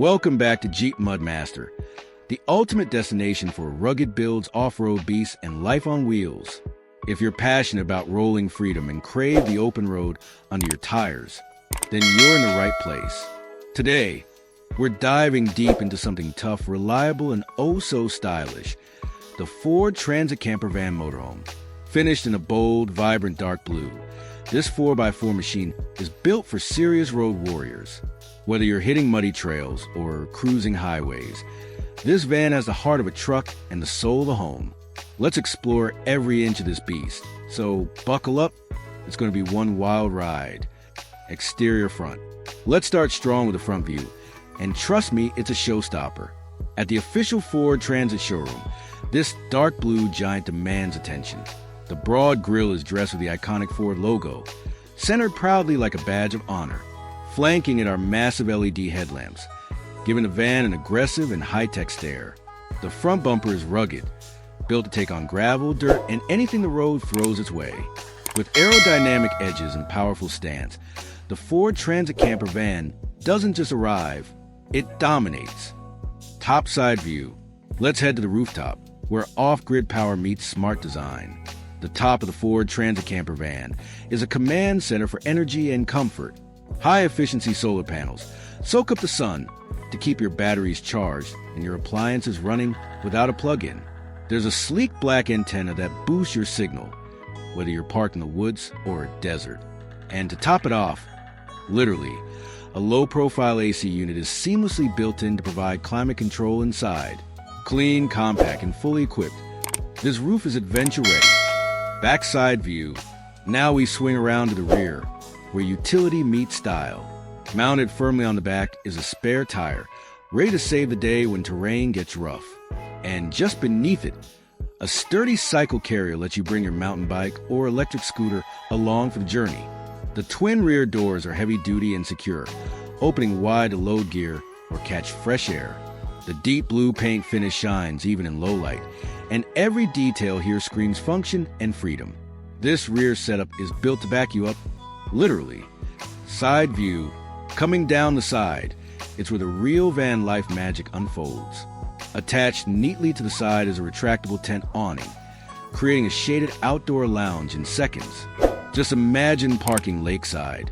Welcome back to Jeep Mudmaster, the ultimate destination for rugged builds, off-road beasts, and life on wheels. If you're passionate about rolling freedom and crave the open road under your tires, then you're in the right place. Today, we're diving deep into something tough, reliable, and oh so stylish. The Ford Transit Camper Van Motorhome. Finished in a bold, vibrant dark blue, this 4x4 machine is built for serious road warriors. Whether you're hitting muddy trails or cruising highways, this van has the heart of a truck and the soul of a home. Let's explore every inch of this beast. So buckle up, it's going to be one wild ride. Exterior front. Let's start strong with the front view. And trust me, it's a showstopper. At the official Ford Transit showroom, this dark blue giant demands attention. The broad grille is dressed with the iconic Ford logo, centered proudly like a badge of honor. Flanking it are massive LED headlamps, giving the van an aggressive and high-tech stare. The front bumper is rugged, built to take on gravel, dirt, and anything the road throws its way. With aerodynamic edges and powerful stance, the Ford Transit Camper Van doesn't just arrive, it dominates. Top side view. Let's head to the rooftop, where off-grid power meets smart design. The top of the Ford Transit Camper Van is a command center for energy and comfort. High-efficiency solar panels soak up the sun to keep your batteries charged and your appliances running without a plug-in. There's a sleek black antenna that boosts your signal, whether you're parked in the woods or a desert. And to top it off, literally, a low-profile AC unit is seamlessly built in to provide climate control inside. Clean, compact, and fully equipped, this roof is adventure-ready. Backside view. Now we swing around to the rear, where utility meets style. Mounted firmly on the back is a spare tire, ready to save the day when terrain gets rough. And just beneath it, a sturdy cycle carrier lets you bring your mountain bike or electric scooter along for the journey. The twin rear doors are heavy-duty and secure, opening wide to load gear or catch fresh air. The deep blue paint finish shines even in low light, and every detail here screams function and freedom. This rear setup is built to back you up, literally. Side view. Coming down the side, it's where the real van life magic unfolds. Attached neatly to the side is a retractable tent awning, creating a shaded outdoor lounge in seconds. Just imagine parking lakeside,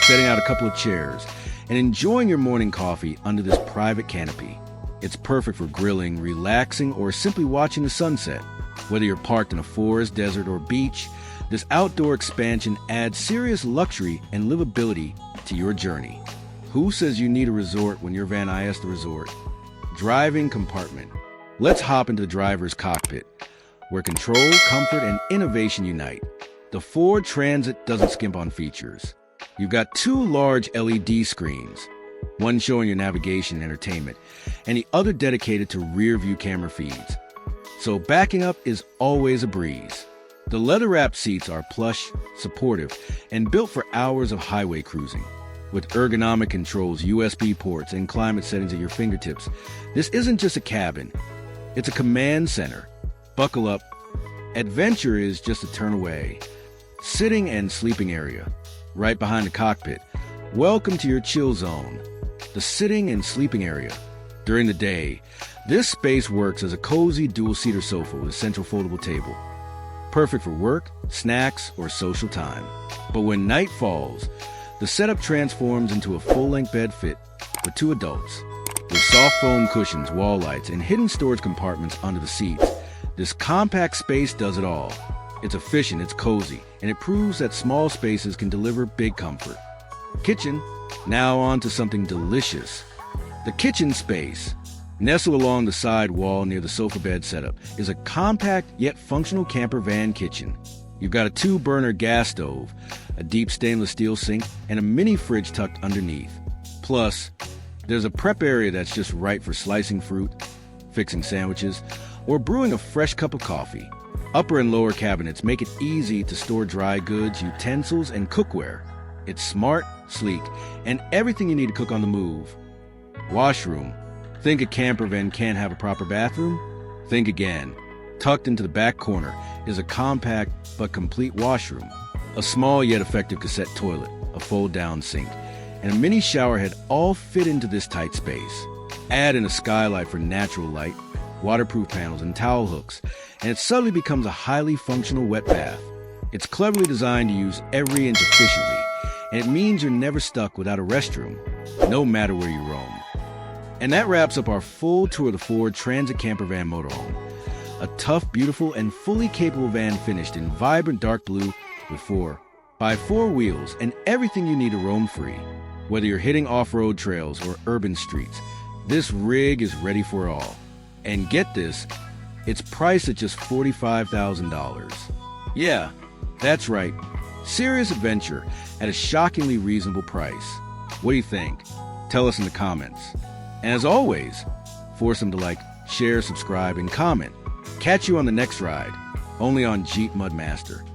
setting out a couple of chairs, and enjoying your morning coffee under this private canopy. It's perfect for grilling, relaxing, or simply watching the sunset. Whether you're parked in a forest, desert, or beach, this outdoor expansion adds serious luxury and livability to your journey. Who says you need a resort when your van is the resort? Driving compartment. Let's hop into the driver's cockpit, where control, comfort, and innovation unite. The Ford Transit doesn't skimp on features. You've got two large LED screens, one showing your navigation and entertainment, and the other dedicated to rear-view camera feeds. So backing up is always a breeze. The leather-wrapped seats are plush, supportive, and built for hours of highway cruising. With ergonomic controls, USB ports, and climate settings at your fingertips, this isn't just a cabin, it's a command center. Buckle up. Adventure is just a turn away. Sitting and sleeping area. Right behind the cockpit. Welcome to your chill zone, the sitting and sleeping area. During the day, this space works as a cozy dual-seater sofa with a central foldable table. Perfect for work, snacks, or social time. But when night falls, the setup transforms into a full-length bed fit for two adults. With soft foam cushions, wall lights, and hidden storage compartments under the seats, this compact space does it all. It's efficient, it's cozy, and it proves that small spaces can deliver big comfort. Kitchen. Now on to something delicious. The kitchen space. Nestled along the side wall near the sofa bed setup is a compact yet functional camper van kitchen. You've got a 2-burner gas stove, a deep stainless steel sink, and a mini fridge tucked underneath. Plus, there's a prep area that's just right for slicing fruit, fixing sandwiches, or brewing a fresh cup of coffee. Upper and lower cabinets make it easy to store dry goods, utensils, and cookware. It's smart, sleek, and everything you need to cook on the move. Washroom. Think a camper van can't have a proper bathroom? Think again. Tucked into the back corner is a compact but complete washroom. A small yet effective cassette toilet, a fold-down sink, and a mini shower head all fit into this tight space. Add in a skylight for natural light, waterproof panels, and towel hooks, and it suddenly becomes a highly functional wet bath. It's cleverly designed to use every inch efficiently, and it means you're never stuck without a restroom, no matter where you roam. And that wraps up our full tour of the Ford Transit Camper Van Motorhome. A tough, beautiful, and fully capable van finished in vibrant dark blue with 4x4 wheels and everything you need to roam free. Whether you're hitting off-road trails or urban streets, this rig is ready for all. And get this, it's priced at just $45,000. Yeah, that's right. Serious adventure at a shockingly reasonable price. What do you think? Tell us in the comments. And as always, force them to like, share, subscribe, and comment. Catch you on the next ride, only on Jeep Mudmaster.